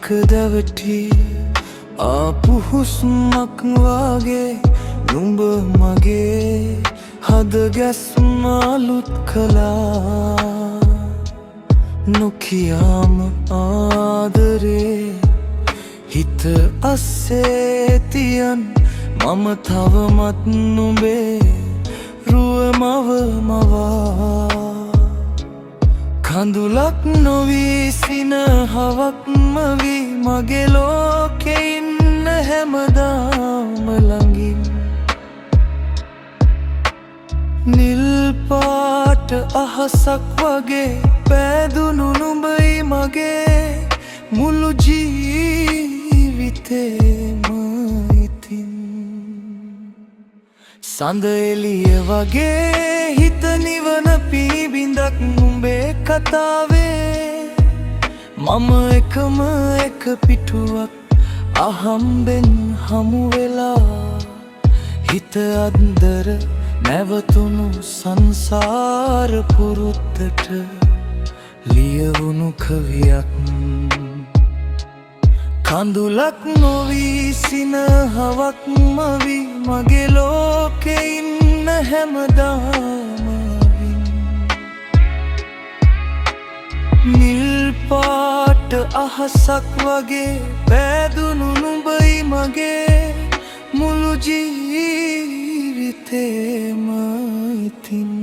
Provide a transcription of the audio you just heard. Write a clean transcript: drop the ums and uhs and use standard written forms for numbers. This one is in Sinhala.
දැවටි ආපු හුස්මක් වාගේ නුඹ මගේ හද ගැස්ම අලුත් කළා නොකියාම ආදරේ හිත අස්සේ තියන් මම තවමත් නුඹේ රුව මවා කඳුලක් නොවී සිනහවක්ම වී මගේ ලෝකේ ඉන්න හැමදාම ළඟින් නිල් පාට අහසක් වගේ පෑදුණු නුඹයි මගේ මුළු ජීවිතේම ඉතින් සඳ එළිය වගේ හිත නිවන පිබිඳක් නුඹේ කතාවේ මම එකම එක පිටුවක් අහම්බෙන් හමු වෙලා හිත අන්දර නැවතුණු සංසාර පුරුද්දට ලියවුණු කවියක් කඳුලක් නොවී සිනහවක්ම වී මගේ ලෝකේ ඉන්න හැමදාම නිල් පාට අහසක් වගේ පෑදුණු නුඹයි මගේ මුළු ජීවිතේම ඉතින්